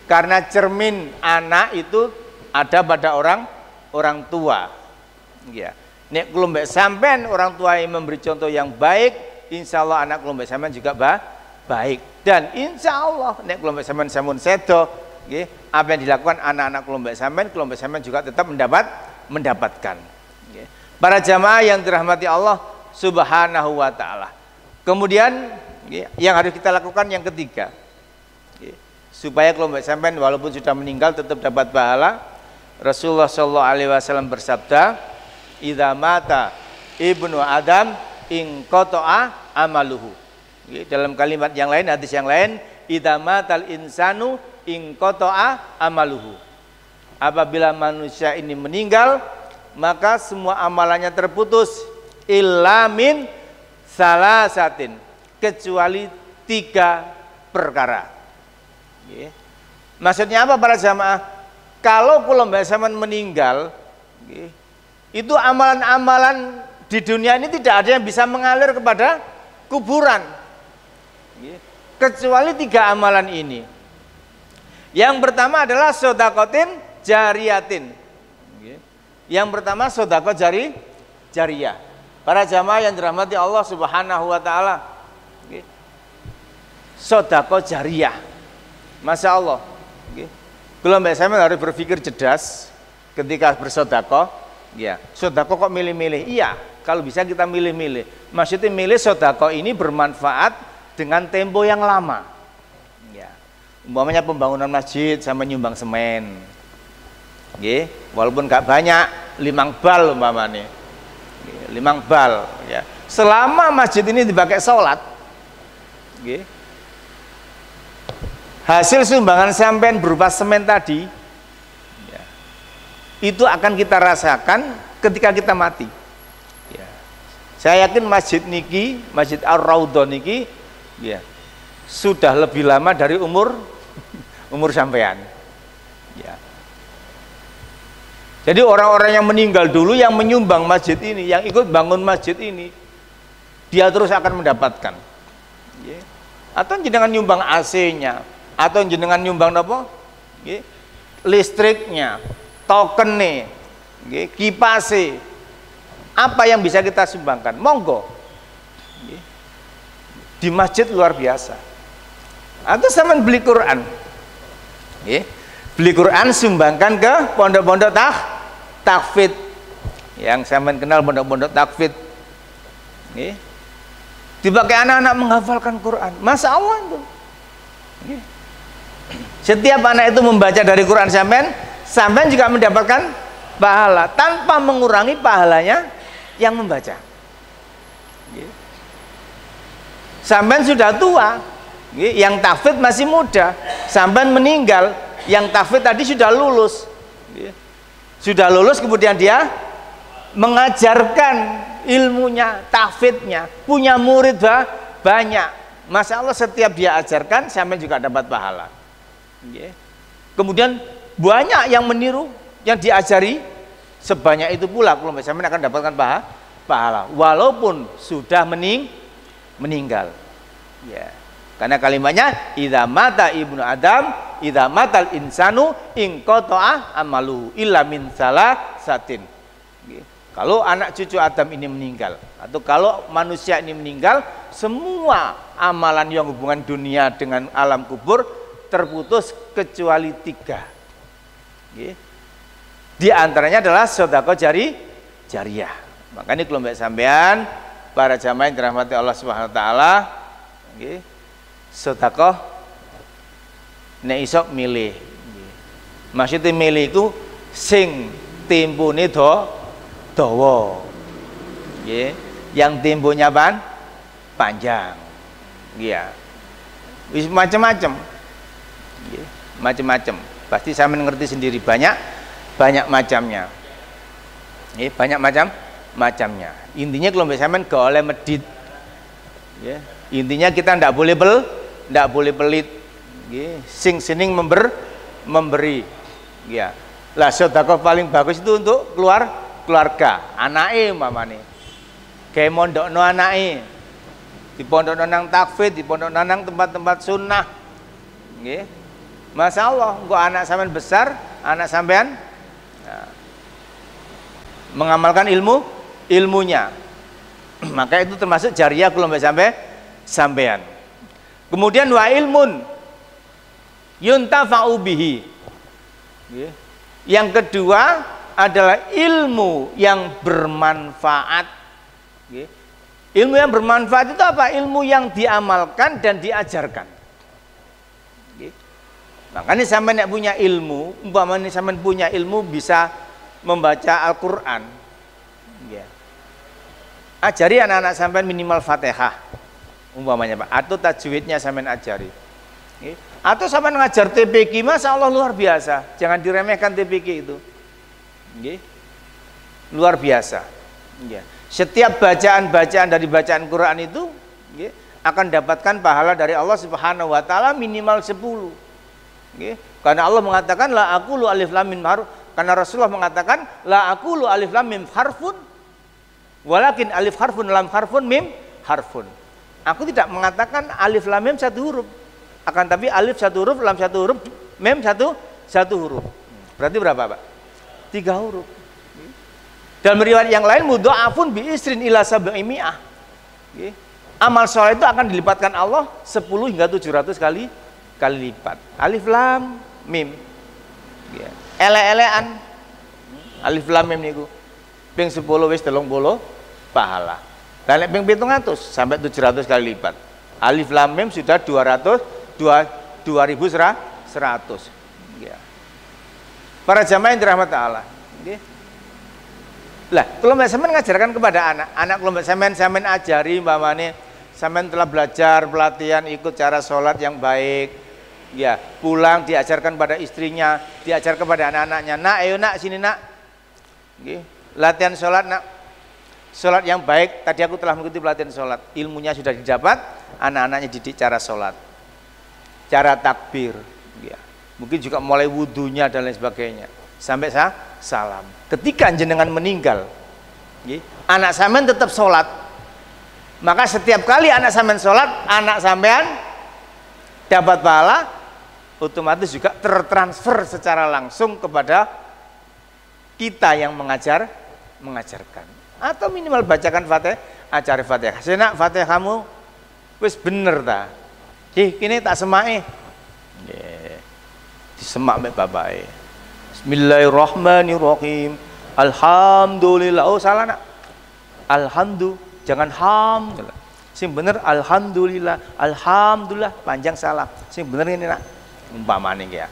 Karena cermin anak itu ada pada orang tua. Nek kelompok sampean orang tua yang memberi contoh yang baik, insya Allah anak kelompok sampean juga baik. Dan insya Allah nek kelompok sampean sampun sedo, apa yang dilakukan anak-anak kelompok sampean juga tetap mendapatkan. Para jamaah yang dirahmati Allah Subhanahu wa Ta'ala. Kemudian yang harus kita lakukan yang ketiga, supaya kelompok sampean walaupun sudah meninggal tetap dapat pahala. Rasulullah Shallallahu Alaihi Wasallam bersabda, "Idza mata ibnu Adam inqata'a amaluhu." Dalam kalimat yang lain, hadis yang lain, "Idza matal insanu inqata'a amaluhu." Apabila manusia ini meninggal, maka semua amalannya terputus, illa min salasatin, kecuali 3 perkara. Maksudnya apa para jamaah? Kalau kelompok sampean meninggal, itu amalan-amalan di dunia ini tidak ada yang bisa mengalir kepada kuburan, kecuali 3 amalan ini. Yang pertama adalah sodakotin jariyatin. Yang pertama sodako jariyah. Para jamaah yang dirahmati Allah Subhanahu wa Ta'ala, sodako jariyah, masya Allah. Kelompok sampean harus berpikir cerdas ketika bersodako. Sodako kok milih-milih? Iya, kalau bisa kita milih-milih. Maksudnya milih sodako ini bermanfaat dengan tempo yang lama. Umpamanya pembangunan masjid sama nyumbang semen. Walaupun gak banyak, 5 bal umpamanya. 5 bal, selama masjid ini dipakai sholat, Nggih. Hasil sumbangan sampean berupa semen tadi ya, itu akan kita rasakan ketika kita mati ya. Saya yakin masjid niki, Masjid Ar-Raudhah niki ya, sudah lebih lama dari umur sampean ya. Jadi orang-orang yang meninggal dulu yang menyumbang masjid ini, yang ikut bangun masjid ini, dia terus akan mendapatkan ya. Atau jenengan nyumbang AC-nya, atau jenengan nyumbang apa? Listriknya, tokennya, kipase, apa yang bisa kita sumbangkan? Monggo. Di masjid luar biasa. Atau sama beli Quran, beli Quran sumbangkan ke pondok-pondok takfid, yang sama kenal pondok-pondok takfid, dipakai anak-anak menghafalkan Quran. Masya Allah itu. Setiap anak itu membaca dari Quran sampean juga mendapatkan pahala tanpa mengurangi pahalanya yang membaca. Sampean sudah tua, yang tahfidz masih muda, sampean meninggal, yang tahfidz tadi sudah lulus. Sudah lulus kemudian dia mengajarkan ilmunya, tahfidznya, punya murid banyak. Masya Allah, setiap dia ajarkan sampean juga dapat pahala. Kemudian banyak yang meniru yang diajari sebanyak itu pula, kalau sampean akan dapatkan pahala walaupun sudah meninggal ya. Karena kalimatnya idza mata ibnu adam idza matal insanu in qata'a amaluhu illa min salasatin. Kalau anak cucu Adam ini meninggal, atau kalau manusia ini meninggal, semua amalan yang hubungan dunia dengan alam kubur terputus kecuali 3. Di antaranya adalah sedekah jariyah. Makanya kelompok sampean, para jamaah yang dirahmati Allah Subhanahu wa taala, sedekah nek iso milih. Maksudnya milih itu sing tempone dawa. Yang temponya panjang. Iya. Wis macam-macam. Macam-macam. Pasti saya mengerti sendiri, banyak macamnya. Banyak macamnya. Intinya kelompok sampean gak oleh medit. Intinya kita ndak boleh pelit. Sing sening memberi. Ya. Lah sedekah paling bagus itu untuk keluarga, anake umpamane. Kayak mondokno anake. Di pondok nang takfid, di pondok nang tempat-tempat sunnah. Nggih. Masya Allah, kok anak sampean besar, anak sampean mengamalkan ilmunya. Maka itu termasuk jariyah kelompok sampean. Kemudian wa ilmun yuntafa'u bihi. Yang kedua adalah ilmu yang bermanfaat. Ilmu yang bermanfaat itu apa? Ilmu yang diamalkan dan diajarkan. Makanya sampean yang punya ilmu, umpamanya sampean punya ilmu bisa membaca Al-Quran, ajari anak-anak sampean minimal Fatihah, umpamanya Pak, atau tajwidnya sampean ajari. Atau sampean ngajar TPQ, Masya Allah luar biasa, jangan diremehkan TPQ itu. Luar biasa. Setiap bacaan-bacaan dari bacaan Quran itu akan dapatkan pahala dari Allah Subhanahu wa taala minimal 10. Karena Allah mengatakan la aqulu alif lam mim harf, karena Rasulullah mengatakan la aqulu alif lam mim harfun walakin alif harfun lam harfun mim harfun. Aku tidak mengatakan alif lam mim satu huruf, akan tapi alif satu huruf, lam satu huruf, mim satu huruf. Berarti berapa Pak? 3 huruf. Dalam riwayat yang lain mudha'afun bi isrin ila sab'imi'ah. Amal soleh itu akan dilipatkan Allah 10 hingga 700 kali lipat. Alif lam mim. Ele-elean. Alif lam mim niku. Ping 10 wis 30 pahala. Dan nek ping 700 sampai 700 kali lipat. Alif lam mim sudah 2100. Para jamaah yang dirahmati Allah. Lah, kalau sampean ngajarkan kepada anak kelompok sampean ajari umpamane sampean telah belajar pelatihan ikut cara sholat yang baik, ya pulang diajarkan pada istrinya, diajarkan pada anak-anaknya, nak ayo nak sini nak, latihan sholat nak, sholat yang baik. Tadi aku telah mengikuti pelatihan sholat, ilmunya sudah didapat, anak-anaknya didik cara sholat, cara takbir, ya. Mungkin juga mulai wudhunya dan lain sebagainya sampai salam. Ketika jenengan meninggal, anak sampean tetap sholat, maka setiap kali anak sampean sholat, anak sampean dapat pahala, otomatis juga tertransfer secara langsung kepada kita yang mengajarkan, atau minimal bacakan fatihah, ajar fatihah. Senak fatihah kamu wis bener ta? Kini tak semai. Disemak mek bapake. Bismillahirrahmanirrahim. Alhamdulillah. Oh salah nak. Alhamdulillah, jangan hamdulillah. Sing bener alhamdulillah. Alhamdulillah panjang salah. Sing bener ini nak. Umpamane ya.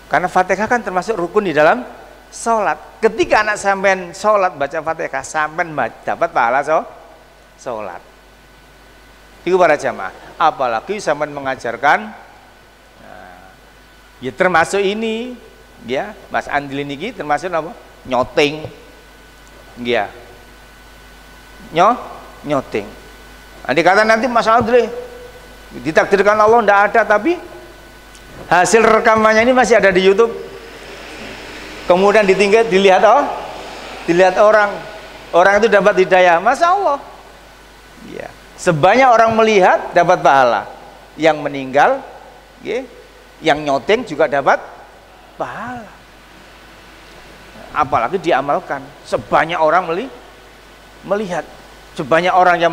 Karena Fatihah kan termasuk rukun di dalam salat. Ketika anak sampean salat baca Fatihah, sampean dapat pahala salat. Itu para jamaah. Apalagi sampean mengajarkan, ya termasuk ini, ya Mas Andli niki termasuk apa? Nyoting, ya, nyoting. Andai kata nanti Mas Andli ditakdirkan Allah tidak ada, tapi hasil rekamannya ini masih ada di YouTube. Kemudian dilihat orang itu dapat hidayah, Masya Allah. Ya, sebanyak orang melihat dapat pahala, yang meninggal, ya, yang nyoteng juga dapat pahala. Apalagi diamalkan, sebanyak orang melihat, sebanyak orang yang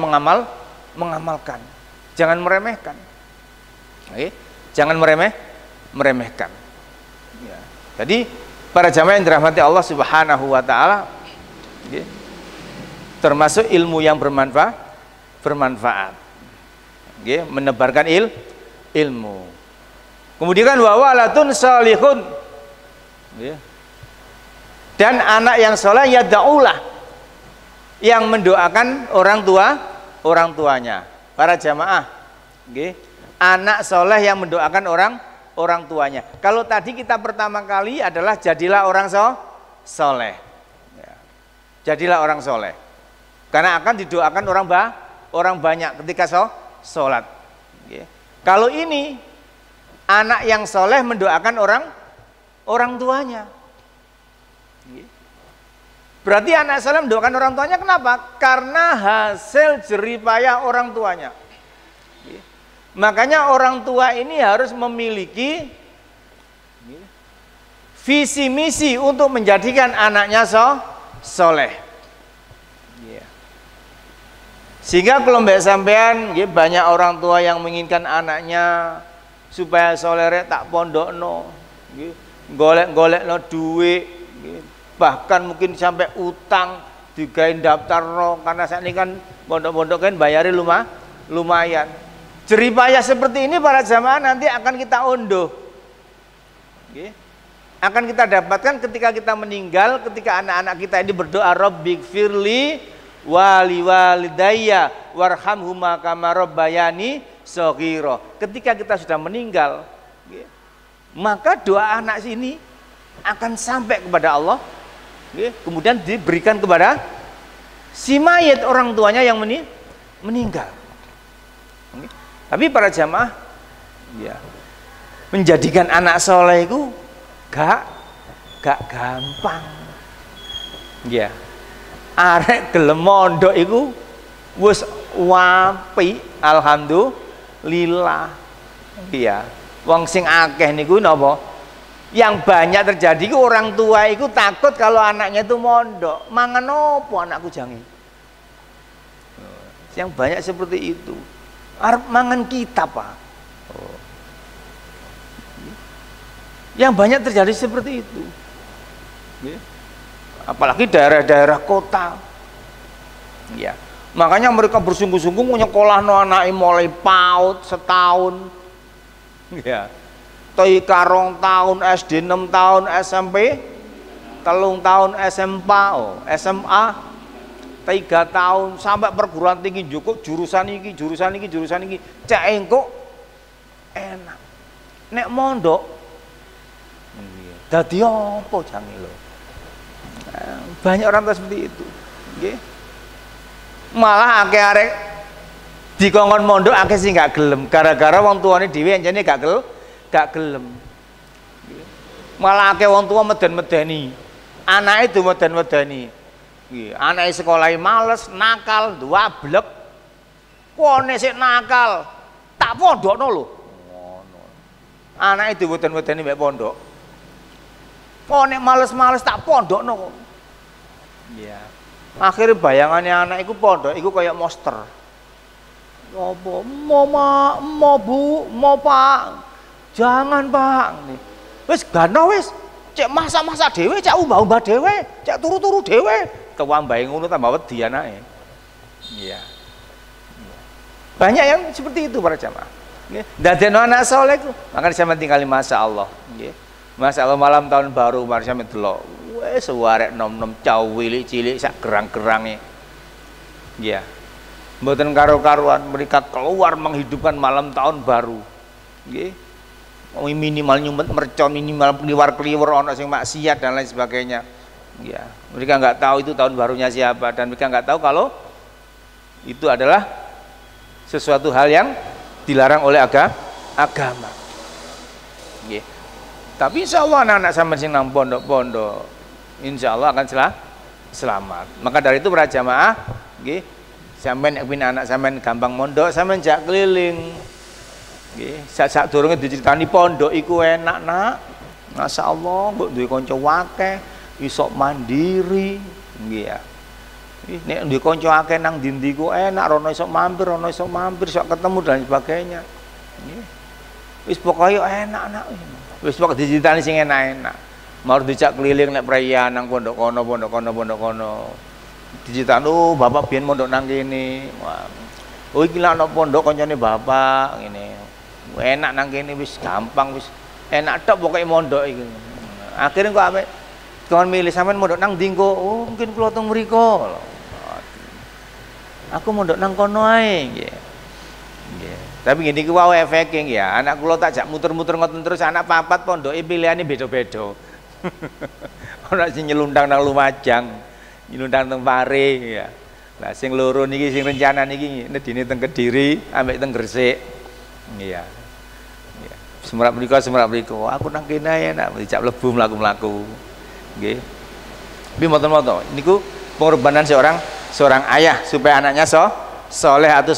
mengamalkan. Jangan meremehkan, oke? Jangan meremehkan. Ya. Jadi para jamaah yang dirahmati Allah Subhanahu wa taala, oke? Termasuk ilmu yang bermanfaat, oke? Menebarkan ilmu. Kemudian wawalatun salihun, dan anak yang soleh yad'ulah, yang mendoakan orang tuanya. Para jamaah, anak soleh yang mendoakan orang tuanya. Kalau tadi kita pertama kali adalah jadilah orang soleh, jadilah orang soleh, karena akan didoakan orang banyak ketika sholat. Kalau ini anak yang soleh mendoakan orang tuanya. Berarti anak soleh mendoakan orang tuanya, kenapa? Karena hasil jeripayah orang tuanya. Makanya orang tua ini harus memiliki visi misi untuk menjadikan anaknya soleh. Sehingga kalau mbak sampean, banyak orang tua yang menginginkan anaknya supaya soleh tak pondokno, golek-golekno duit, bahkan mungkin sampai utang digain daftarno, karena saat ini kan pondok-pondok kan bayari lumayan. Jeripayah seperti ini para jamaah nanti akan kita unduh, akan kita dapatkan ketika kita meninggal, ketika anak-anak kita ini berdoa Rabbighfirli wali walidayya warhamhuma kama rabbayani shaghira. Ketika kita sudah meninggal, maka doa anak ini akan sampai kepada Allah, kemudian diberikan kepada si mayit orang tuanya yang meninggal. Tapi para jamaah, menjadikan anak soleh itu gak gampang. Arek gelem mondok iku wis wapi, alhamdulillah. Wong sing akeh niku napa? Yang banyak terjadi ku orang tua itu takut kalau anaknya itu mondok, mangan opo anakku jangi. Yang banyak seperti itu. Arep mangan kitab, Pak. Yang banyak terjadi seperti itu. Apalagi daerah-daerah kota. Makanya mereka bersungguh-sungguh menyekolah no anak mulai PAUD setahun. TK 2 tahun, SD 6 tahun, SMP 3 tahun, SMA 3 tahun sampai perguruan tinggi cukup jurusan iki cek engko enak. Nek mondok dadi apa jange lho. Banyak orang tua seperti itu. Nggih. Malah akeh arek dikongkon mondok akeh sing gak gelem gara-gara wong tuane dhewe anjene gak gelem. Malah akeh wong tua meden-medeni. Anake meden-medeni. Nggih, anake sekolahe males, nakal, duablek. Kone sik nakal, tak pondokno lho. Ngono. Anake meden-medeni mek pondok. Kone males-males tak pondokno kok. Iya. Akhirnya bayangannya anak itu pondok itu kayak monster. Apa? Mau bu, mau pak, jangan pak. Wis gano wis, cek masak dewe, cek umbah dewe, cek turu dewe. Kewambai ngono tambah wedi anake. Iya. Banyak yang seperti itu para jamaah. Dadekno anak saleh ku, makanya sampeyan tinggali masya Allah. Nggih. Masya Allah malam tahun baru mari sampeyan delok. Wes suarek nom-nom cilik sak gerang-gerange. Iya. Mboten karo-karuan mereka keluar menghidupkan malam tahun baru. Nggih. Minimal nyumet mercon, minimal kliwar-kliwur ana sing maksiat dan lain sebagainya. Ya, mereka nggak tahu itu tahun barunya siapa dan mereka nggak tahu kalau itu adalah sesuatu hal yang dilarang oleh agama. Ya. Tapi insya Allah anak-anak sampean sing nang pondok-pondok, insya Allah akan selamat. Maka dari itu para jamaah, nggih, sampean nek anak sampean gampang mondok, sampean jak keliling. Nggih, sak durunge diceritani pondok iku enak, Nak. Masya Allah, mbok duwe kanca akeh. Iso mandiri, nggih ya. Nek duwe kanca akeh nang ndi-ndi ku enak, rono iso mampir, iso ketemu dan sebagainya. Nggih. Wis pokoke enak anak. Wis pokoke diceritani sing enak-enak. Mau dijak keliling nek perayaan nang pondok kono. Diceritani, oh bapak biyen mondok nang kene. Wah. Oh iki lak ana pondok kancane bapak ngene. Enak nang kene wis gampang wis enak tok pokoke mondok iki. Akhirnya kok ambek kawan milih sampean mondok nang ndi kok? Oh, mungkin kula teng mriko. Aku mondok nang kono ae nggih. Nggih. Tapi ngene iki wae efeke ya. Anak kula tak jak muter-muter ngoten terus anak papat pondoke pilihane beda-beda. Ana sing nyelundang nang Lumajang, nyelundang teng Pare ya. Lah sing loro niki sing rencana niki nedine teng Kediri ambek teng Gresik. Iya. Iya. Semrap mriko. Aku nang kene ae nak dijak mlebu mlaku-mlaku. Nggih. Tapi moto-moto niku pengorbanan seorang ayah supaya anaknya soleh atau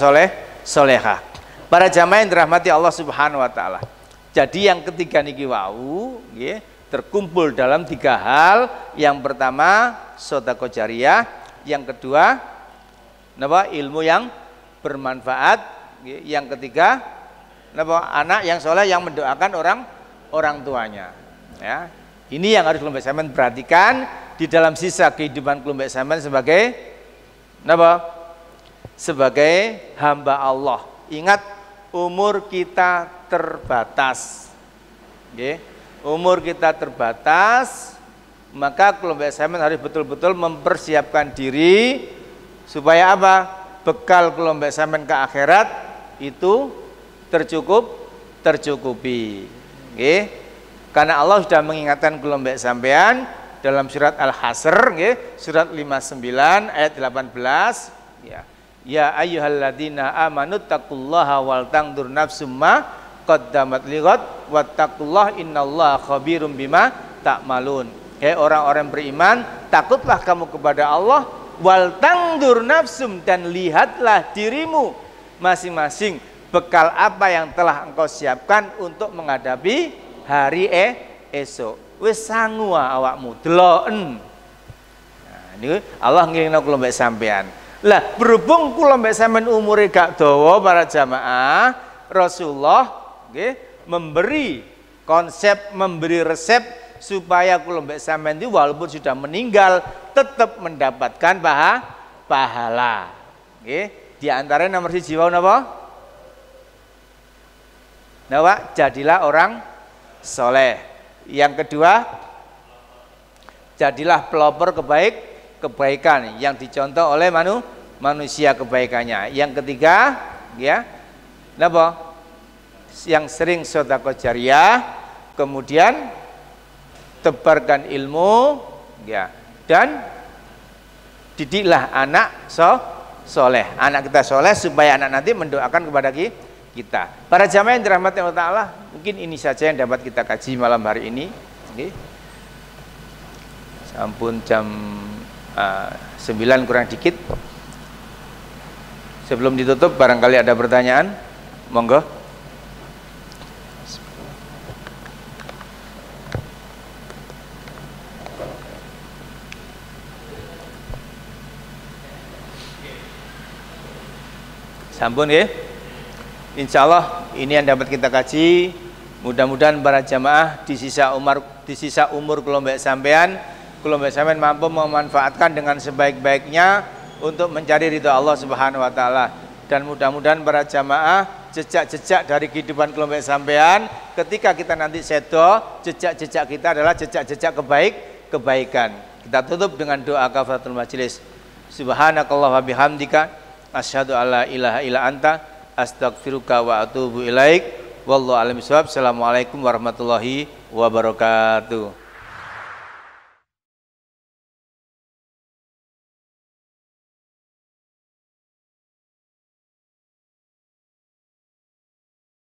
solehah. Para jamaah yang dirahmati Allah Subhanahu wa taala. Jadi yang ketiga niki wau nggih terkumpul dalam 3 hal. Yang pertama sedekah jariyah, yang kedua napa ilmu yang bermanfaat, nggih. Yang ketiga napa anak yang soleh yang mendoakan orang tuanya. Ya. Ini yang harus kelompok sampean perhatikan di dalam sisa kehidupan kelompok sampean sebagai apa? Sebagai hamba Allah. Ingat umur kita terbatas. Nggih. Umur kita terbatas, maka kelompok sampean harus betul-betul mempersiapkan diri supaya apa? Bekal kelompok sampean ke akhirat itu tercukupi. Nggih. Karena Allah sudah mengingatkan kelompok sampean dalam surat Al-Hasr, surat 59 ayat 18, ya. Ya ayyuhalladzina amanu taqullaha wal tangdur nafsum ma qaddamat lighad wattaqullaha innallaha khabirum bima ta'malun. Orang-orang beriman, takutlah kamu kepada Allah, wal tangdur nafsum, dan lihatlah dirimu masing-masing bekal apa yang telah engkau siapkan untuk menghadapi hari esok. Wis sangu awakmu deloken. Nah, niku Allah ngiringno kula mbek sampean. Lah berhubung kula mbek sampean umure gak dawa para jamaah, Rasulullah nggih memberi konsep, memberi resep supaya kula mbek sampean itu walaupun sudah meninggal tetap mendapatkan pahala. Nggih, di antara nomor 1 wau napa? Napa? Jadilah orang soleh. Yang kedua, jadilah pelopor kebaikan yang dicontoh oleh manusia kebaikannya. Yang ketiga, ya, apa? Yang sering sedekah jariah, kemudian tebarkan ilmu, ya, dan didiklah anak soleh. Anak kita soleh supaya anak nanti mendoakan kepada kita. Para jamaah yang dirahmati Allah Ta'ala, mungkin ini saja yang dapat kita kaji malam hari ini. Okay. Sampun jam 9 kurang dikit. Sebelum ditutup barangkali ada pertanyaan, monggo. Sampun ya. Insya Allah ini yang dapat kita kaji. Mudah-mudahan para jamaah di sisa umur kelompok sampean mampu memanfaatkan dengan sebaik-baiknya untuk mencari ridha Allah Subhanahu wa taala. Dan mudah-mudahan para jamaah jejak-jejak dari kehidupan kelompok sampean ketika kita nanti sedo, jejak-jejak kita adalah jejak-jejak kebaikan. Kita tutup dengan doa kafaratul majelis. Subhanakallah wa bihamdika asyhadu alla ilaha illa anta astaghfiruka wa atubu ilaik. Wallahu a'lam bishawab. Assalamualaikum warahmatullahi wabarakatuh.